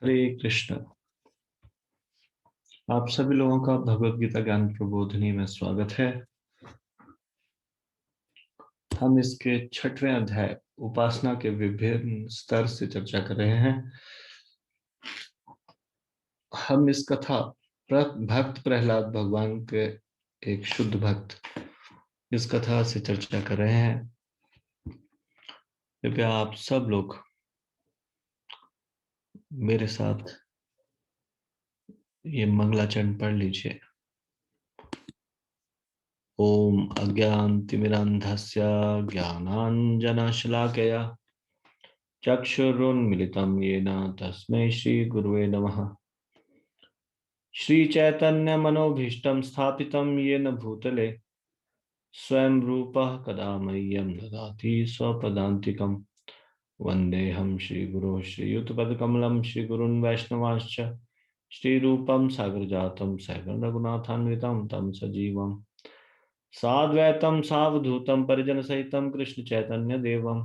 हरे कृष्ण। आप सभी लोगों का भगवत गीता ज्ञान प्रबोधिनी में स्वागत है। हम इसके 6वें अध्याय उपासना के विभिन्न स्तर से चर्चा कर रहे हैं। हम इस कथा भक्त प्रहलाद भगवान के एक शुद्ध भक्त इस कथा से चर्चा कर रहे हैं। कृपया आप सब लोग मेरे साथ ये मंगलाचरण पढ़ लीजिए। ओम अज्ञानतिमिरान्धस्य ज्ञानाञ्जनशलाकया चक्षुरुन्मिलितं येन तस्मै श्रीगुरुवे नमः। श्रीचैतन्यमनोभीष्टं स्थापितं येन भूतले स्वयं रूपः कदा मह्यं ददाति स्वपदान्तिकम्। वन्देऽहं श्रीगुरोः श्रीयुतपदकमलं श्रीगुरून् वैष्णवांश्च श्रीरूपं सागरजातं सहगण रघुनाथान्वितं तं सजीवम् साद्वैतं सावधूतं परिजनसहितं कृष्णचैतन्यदेवं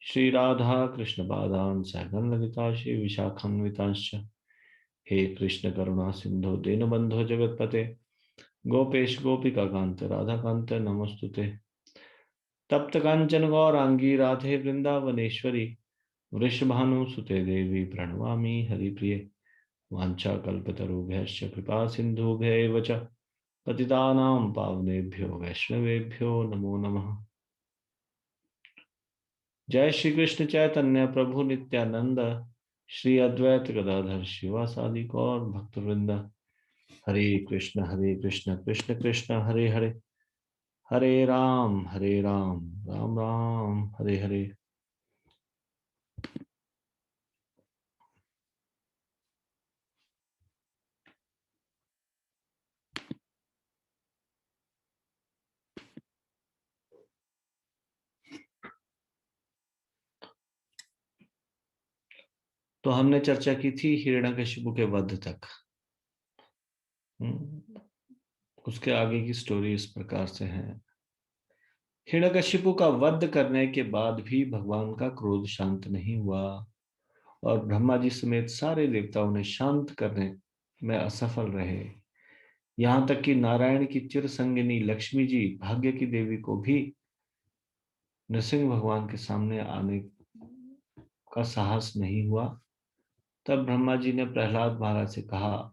श्रीराधा कृष्णपादान् सहगण ललिता श्रीविशाखान्वितांश्च। हे कृष्ण करुणा सिंधु दीनबंधो जगतपते गोपेश गोपिका कांत राधा कांत नमस्तुते। तप्त कांचन गौरांगी राधे वृंदावनेश्वरी वृषभानुसुते देवी प्रणमामि हरिप्रिये। वाञ्छाकल्पतरुभ्यश्च कृपा सिन्धुभ्यैव च पतितानां पावनेभ्यो वैष्णवेभ्यो नमो नमः। जय श्री कृष्ण चैतन्य प्रभु नित्यानंद श्री अद्वैत गदाधर शिवासादि गौर भक्तवृंद। हरे कृष्ण कृष्ण कृष्ण हरे हरे, हरे राम राम राम हरे हरे। तो हमने चर्चा की थी हिरण्यकशिपु के वध तक। उसके आगे की स्टोरी इस प्रकार से है। हिरण्यकशिपु का वध करने के बाद भी भगवान का क्रोध शांत नहीं हुआ और ब्रह्मा जी समेत सारे देवता उन्हें शांत करने में असफल रहे। यहाँ तक कि नारायण की चिर संगिनी लक्ष्मी जी भाग्य की देवी को भी नृसिंह भगवान के सामने आने का साहस नहीं हुआ। तब ब्रह्मा जी ने प्रहलाद महाराज से कहा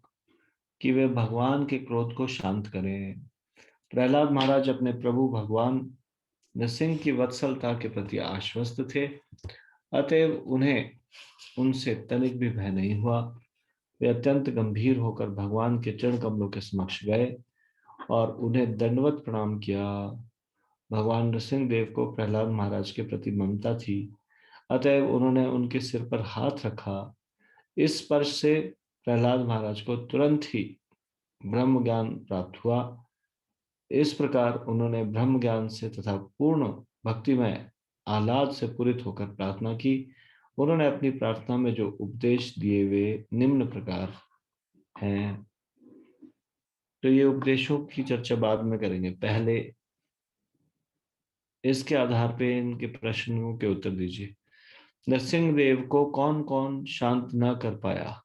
कि वे भगवान के क्रोध को शांत करें। प्रहलाद महाराज अपने प्रभु भगवान नृसिंह की वत्सलता के प्रति आश्वस्त थे, अतएव उन्हें उनसे तनिक भी भय नहीं हुआ। वे अत्यंत गंभीर होकर भगवान के चरण कमलों के समक्ष गए और उन्हें दंडवत प्रणाम किया। भगवान नृसिंह देव को प्रहलाद महाराज के प्रति ममता थी, अतएव उन्होंने उनके सिर पर हाथ रखा। इस स्पर्श से प्रहलाद महाराज को तुरंत ही ब्रह्म ज्ञान प्राप्त हुआ। इस प्रकार उन्होंने ब्रह्म ज्ञान से तथा पूर्ण भक्तिमय आह्लाद से पूरित होकर प्रार्थना की। उन्होंने अपनी प्रार्थना में जो उपदेश दिए वे निम्न प्रकार हैं। तो ये उपदेशों की चर्चा बाद में करेंगे, पहले इसके आधार पे इनके प्रश्नों के उत्तर दीजिए। नरसिंह देव को कौन कौन शांत न कर पाया,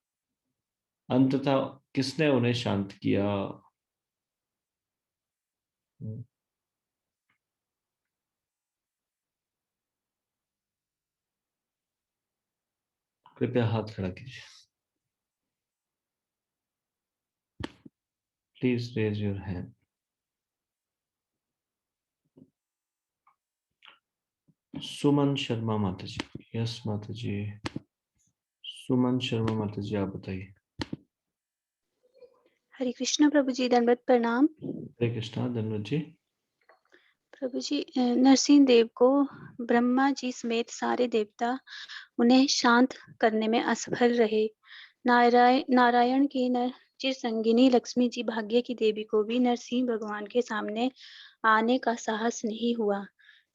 अंततः किसने उन्हें शांत किया? कृपया हाथ खड़ा कीजिए। Please raise your hand. Suman Sharma माता जी। यस माता जी। सुमन शर्मा माता जी, आप बताइए। हरे कृष्ण प्रभु जी, दंडवत प्रणाम। हरे कृष्णा धन्वत जी। प्रभु जी, नरसिंह देव को ब्रह्मा जी समेत सारे देवता उन्हें शांत करने में असफल रहे। नारायण की चिर संगिनी लक्ष्मी जी भाग्य की देवी को भी नरसिंह भगवान के सामने आने का साहस नहीं हुआ।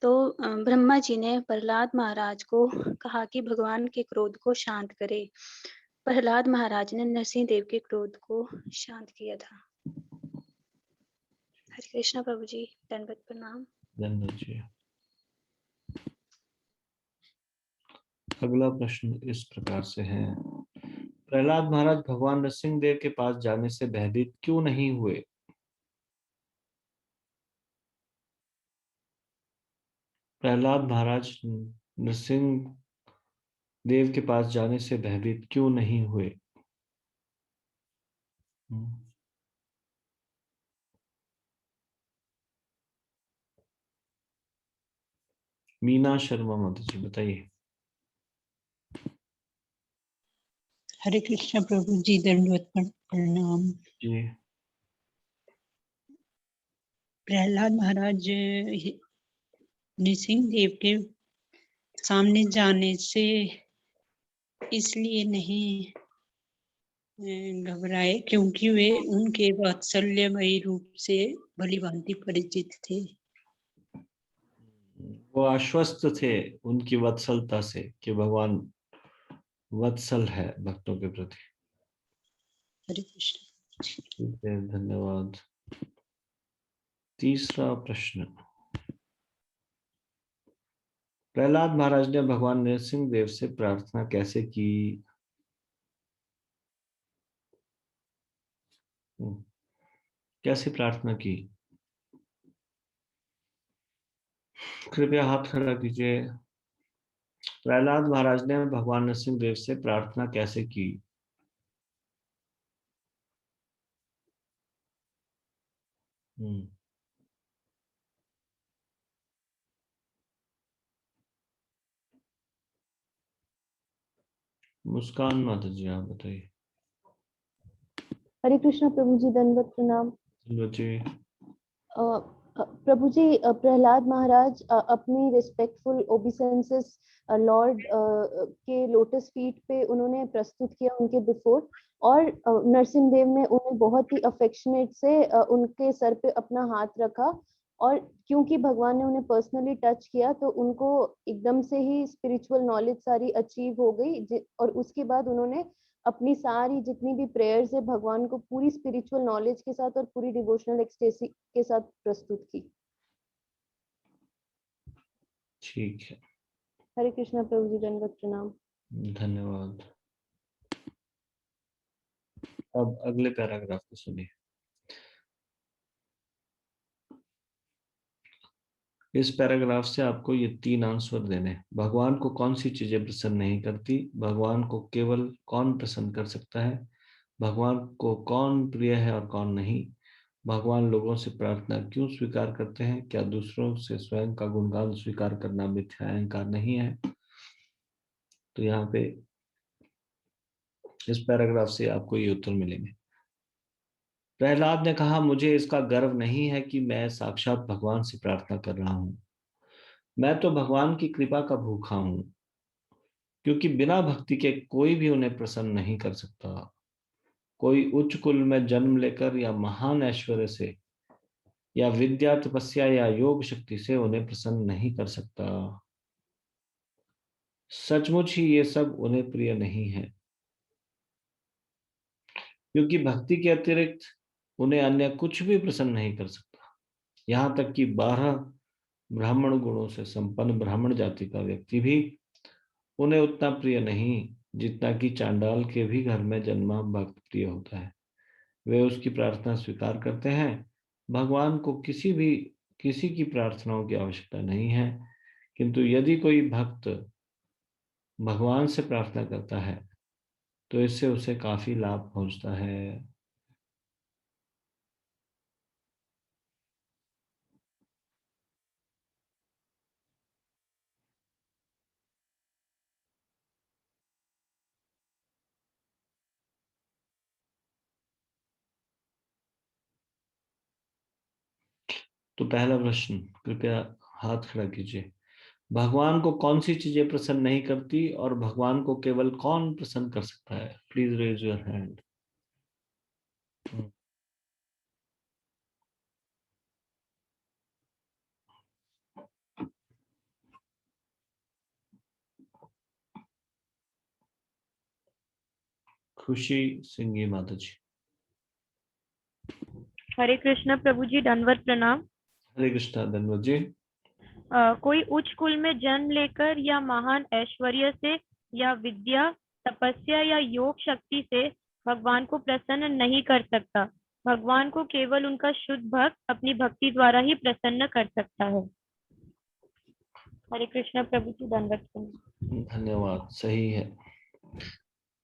तो ब्रह्मा जी ने प्रहलाद महाराज को कहा कि भगवान के क्रोध को शांत करे। प्रहलाद महाराज ने नरसिंह देव के क्रोध को शांत किया था। हरे कृष्णा प्रभु जी, दंडवत प्रणाम। धन्वत जी। अगला प्रश्न इस प्रकार से है। प्रहलाद महाराज भगवान नरसिंह देव के पास जाने से भयभीत क्यों नहीं हुए? प्रहलाद महाराज नरसिंह देव के पास जाने से भयभीत क्यों नहीं हुए? मीना शर्मा माता जी बताइए। हरे कृष्ण प्रभु जी, दंडवत प्रणाम। जी। प्रहलाद महाराज नृसिंह देव के सामने जाने से इसलिए नहीं घबराए क्योंकि वे उनके वात्सल्यमयी रूप से भली भांति परिचित थे। वो आश्वस्त थे उनकी वत्सलता से कि भगवान वत्सल है भक्तों के प्रति। हरे कृष्ण। ठीक है, धन्यवाद। तीसरा प्रश्न, प्रहलाद महाराज ने भगवान नरसिंह देव से प्रार्थना कैसे की? कैसे प्रार्थना की? कृपया हाथ खड़ा कीजिए। प्रहलाद महाराज ने भगवान नरसिंह देव से प्रार्थना कैसे की? मुस्कान माता जी आप बताइए। हरे कृष्ण प्रभु जी, दंडवत प्रणाम। जी। प्रभु जी, प्रहलाद महाराज अपनी रिस्पेक्टफुल ओबिसेंसेस लॉर्ड के लोटस फीट पे उन्होंने प्रस्तुत किया उनके बिफोर, और नरसिंह देव ने उन्हें बहुत ही अफेक्शनेट से उनके सर पे अपना हाथ रखा, और क्योंकि भगवान ने उन्हें पर्सनली टच किया तो उनको एकदम से ही स्पिरिचुअल नॉलेज सारी अचीव हो गई, और उसके बाद उन्होंने अपनी सारी जितनी भी प्रेयर्स है भगवान को पूरी स्पिरिचुअल नॉलेज के साथ और पूरी डिवोशनल एक्सटेसी के साथ प्रस्तुत की। ठीक है, हरे कृष्णा प्रभु जी, दंडवत प्रणाम। धन्यवाद। अब अगले पैराग्राफ को सुनिए। इस पैराग्राफ से आपको ये 3 आंसर देने। भगवान को कौन सी चीजें प्रसन्न नहीं करती? भगवान को केवल कौन प्रसन्न कर सकता है? भगवान को कौन प्रिय है और कौन नहीं? भगवान लोगों से प्रार्थना क्यों स्वीकार करते हैं? क्या दूसरों से स्वयं का गुणगान स्वीकार करना मिथ्या अहंकार नहीं है? तो यहाँ पे इस पैराग्राफ से आपको ये उत्तर मिलेंगे। प्रहलाद ने कहा, मुझे इसका गर्व नहीं है कि मैं साक्षात भगवान से प्रार्थना कर रहा हूं। मैं तो भगवान की कृपा का भूखा हूं, क्योंकि बिना भक्ति के कोई भी उन्हें प्रसन्न नहीं कर सकता। कोई उच्च कुल में जन्म लेकर या महान ऐश्वर्य से या विद्या, तपस्या या योग शक्ति से उन्हें प्रसन्न नहीं कर सकता। सचमुच ही ये सब उन्हें प्रिय नहीं है, क्योंकि भक्ति के अतिरिक्त उन्हें अन्य कुछ भी प्रसन्न नहीं कर सकता। यहाँ तक कि 12 ब्राह्मण गुणों से संपन्न ब्राह्मण जाति का व्यक्ति भी उन्हें उतना प्रिय नहीं जितना कि चांडाल के भी घर में जन्मा भक्त प्रिय होता है। वे उसकी प्रार्थना स्वीकार करते हैं। भगवान को किसी की प्रार्थनाओं की आवश्यकता नहीं है, किंतु यदि कोई भक्त भगवान से प्रार्थना करता है तो इससे उसे काफी लाभ पहुंचता है। तो पहला प्रश्न, कृपया हाथ खड़ा कीजिए। भगवान को कौन सी चीजें प्रसन्न नहीं करती और भगवान को केवल कौन प्रसन्न कर सकता है? Please raise your hand. खुशी सिंगी माता जी। हरे कृष्ण प्रभु जी, दंडवत प्रणाम। हरे कृष्णा धन्यवाद जी। कोई उच्च कुल में जन्म लेकर या महान ऐश्वर्य से या विद्या, तपस्या या योग शक्ति से भगवान को प्रसन्न नहीं कर सकता। भगवान को केवल उनका शुद्ध भक्त अपनी भक्ति द्वारा ही प्रसन्न कर सकता है। हरे कृष्णा प्रभु जी, दंडवत प्रणाम। धन्यवाद, सही है।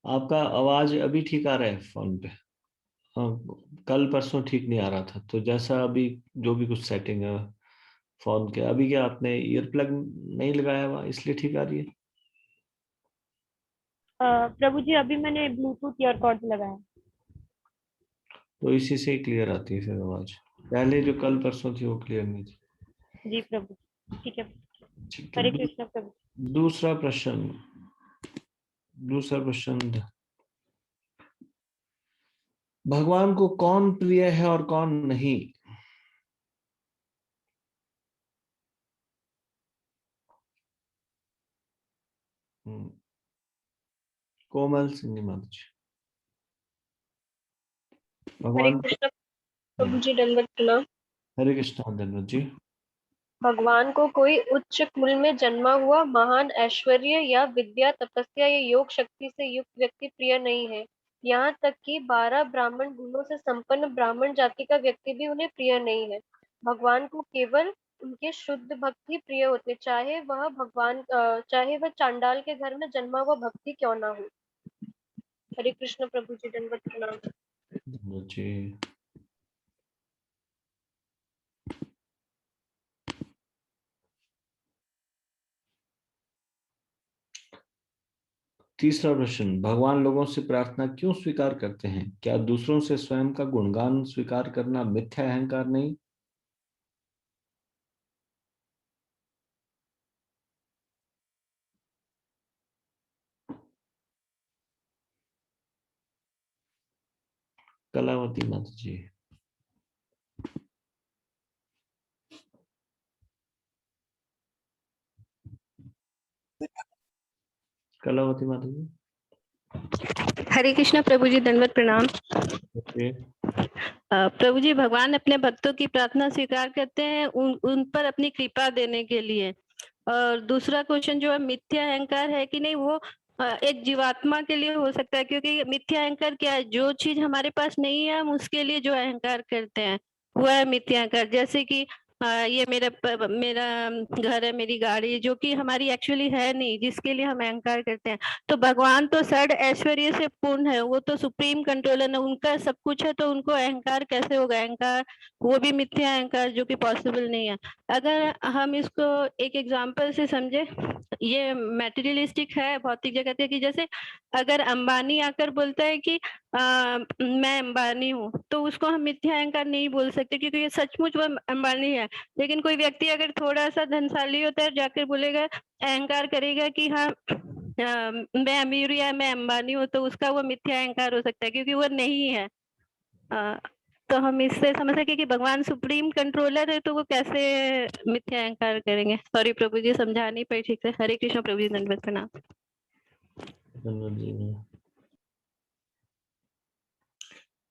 आपका आवाज अभी ठीक आ रहा है फोन पे? कल परसों ठीक नहीं आ रहा था, तो जैसा अभी जो भी कुछ सेटिंग है फोन के, अभी क्या आपने ईयर प्लग नहीं लगाया हुआ इसलिए ठीक आ रही है? प्रभु जी, अभी मैंने ब्लूटूथ ईयरकॉर्ड लगाया। तो इसी से ही क्लियर आती है फिर आवाज। पहले जो कल परसों थी वो क्लियर नहीं थी। जी प्रभु, ठीक है। ठीक है। हरे कृष्णा प्रभु। दूसरा प्रश्न, भगवान को कौन प्रिय है और कौन नहीं? कोमल सिंह माता जी। हरे भगवान, कृष्ण प्रभु जी, दंडवत प्रणाम। हरे कृष्णा धन्यवाद जी। भगवान को कोई उच्च कुल में जन्मा हुआ महान ऐश्वर्य या विद्या, तपस्या या योग शक्ति से युक्त व्यक्ति प्रिय नहीं है। यहाँ तक कि 12 ब्राह्मण गुणों से संपन्न ब्राह्मण जाति का व्यक्ति भी उन्हें प्रिय नहीं है। भगवान को केवल उनके शुद्ध भक्त ही प्रिय होते, चाहे वह चांडाल के घर में जन्मा हुआ भक्ति क्यों ना हो। हरे कृष्ण प्रभु जी, दंडवत प्रणाम। धन्यवाद जी। तीसरा प्रश्न, भगवान लोगों से प्रार्थना क्यों स्वीकार करते हैं? क्या दूसरों से स्वयं का गुणगान स्वीकार करना मिथ्या अहंकार नहीं? कलावती माता जी। कलावती माता जी। हरे कृष्णा प्रभु जी, दंडवत प्रणाम। ओके। प्रभु जी, भगवान अपने भक्तों की प्रार्थना स्वीकार करते हैं उन पर अपनी कृपा देने के लिए। और दूसरा क्वेश्चन जो है, मिथ्या अहंकार है कि नहीं, वो एक जीवात्मा के लिए हो सकता है, क्योंकि मिथ्या अहंकार क्या है? जो चीज हमारे पास नहीं है हम उसके लिए जो अहंकार करते हैं वो है मिथ्या अहंकार। जैसे कि ये मेरा घर है, मेरी गाड़ी, जो कि हमारी एक्चुअली है नहीं, जिसके लिए हम अहंकार करते हैं। तो भगवान तो षड ऐश्वर्य से पूर्ण है, वो तो सुप्रीम कंट्रोलर है, उनका सब कुछ है, तो उनको अहंकार कैसे होगा? अहंकार वो भी मिथ्या अहंकार, जो कि पॉसिबल नहीं है। अगर हम इसको एक एग्जांपल से समझे, ये मैटेरियलिस्टिक है, भौतिक जगत है, कि जैसे अगर अंबानी आकर बोलता है कि मैं अंबानी हूँ, तो उसको हम मिथ्या अहंकार नहीं बोल सकते, क्योंकि ये सचमुच वो अंबानी है। लेकिन कोई व्यक्ति अगर थोड़ा सा धनशाली होता है, जाकर बोलेगा, अहंकार करेगा कि हाँ मैं अमीर या मैं अंबानी हूँ, तो उसका वो मिथ्या अहंकार हो सकता है, क्योंकि वो नहीं है। तो हम इससे समझ सके कि भगवान सुप्रीम कंट्रोलर है, तो वो कैसे मिथ्या अहंकार करेंगे। सॉरी प्रभु जी, समझा नहीं पाई ठीक से। हरे कृष्ण प्रभु जी, दंडवत प्रणाम। धन्यवाद जी।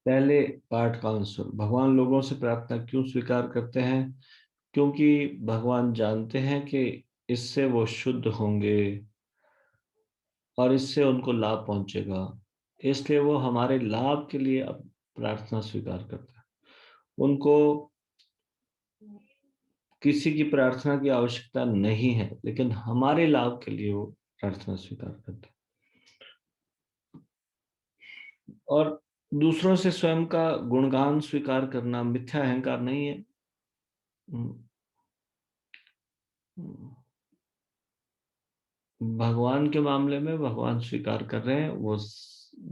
पहले पाठ का आंसर, भगवान लोगों से प्रार्थना क्यों स्वीकार करते हैं? क्योंकि भगवान जानते हैं कि इससे वो शुद्ध होंगे और इससे उनको लाभ पहुंचेगा, इसलिए वो हमारे लाभ के लिए अब प्रार्थना स्वीकार करते हैं। उनको किसी की प्रार्थना की आवश्यकता नहीं है, लेकिन हमारे लाभ के लिए वो प्रार्थना स्वीकार करते हैं। और दूसरों से स्वयं का गुणगान स्वीकार करना मिथ्या अहंकार नहीं है। भगवान के मामले में भगवान स्वीकार कर रहे हैं, वो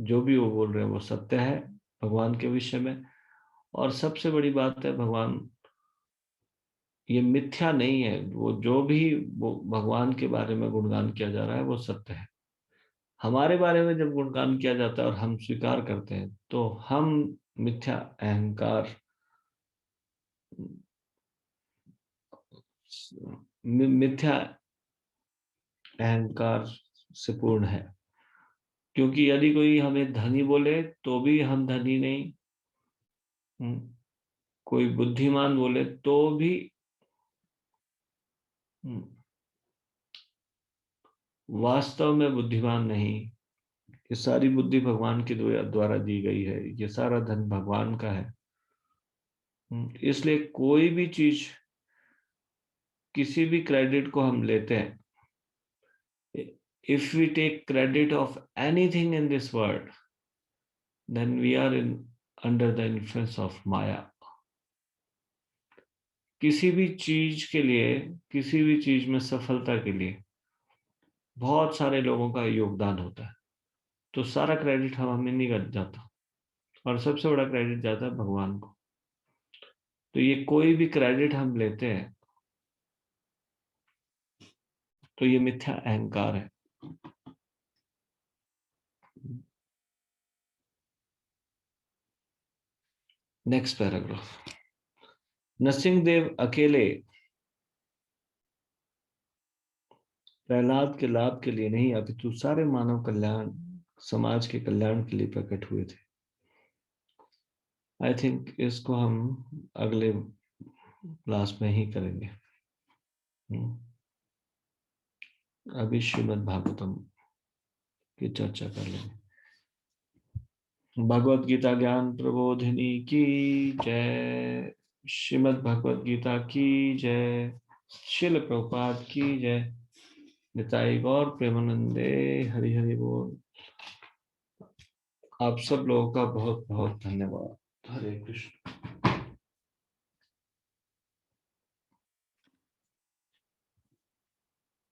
जो भी वो बोल रहे हैं वो सत्य है भगवान के विषय में। और सबसे बड़ी बात है, भगवान ये मिथ्या नहीं है, वो जो भी वो भगवान के बारे में गुणगान किया जा रहा है वो सत्य है। हमारे बारे में जब गुणगान किया जाता है और हम स्वीकार करते हैं, तो हम मिथ्या अहंकार मिथ्या अहंकार से पूर्ण है। क्योंकि यदि कोई हमें धनी बोले तो भी हम धनी नहीं, कोई बुद्धिमान बोले तो भी वास्तव में बुद्धिमान नहीं। ये सारी बुद्धि भगवान के द्वारा दी गई है, ये सारा धन भगवान का है। इसलिए कोई भी चीज, किसी भी क्रेडिट को हम लेते हैं, if we take credit of anything in this world, then we are under the influence of Maya. किसी भी चीज के लिए, किसी भी चीज में सफलता के लिए बहुत सारे लोगों का योगदान होता है, तो सारा क्रेडिट हमें नहीं जाता, और सबसे बड़ा क्रेडिट जाता है भगवान को। तो ये कोई भी क्रेडिट हम लेते हैं तो ये मिथ्या अहंकार है। Next paragraph. नरसिंहदेव अकेले प्रहलाद के लाभ के लिए नहीं, अपितु सारे मानव कल्याण, समाज के कल्याण के लिए प्रकट हुए थे। आई थिंक इसको हम अगले क्लास में ही करेंगे। अभी श्रीमद् भागवतम की चर्चा कर लेंगे। भगवत गीता ज्ञान प्रबोधिनी की जय, श्रीमद् भगवत गीता की जय, शिल प्रभुपाद की जय, निताई गौर प्रेमानंदे, हरि हरि बोल। आप सब लोगों का बहुत बहुत धन्यवाद। हरे कृष्ण।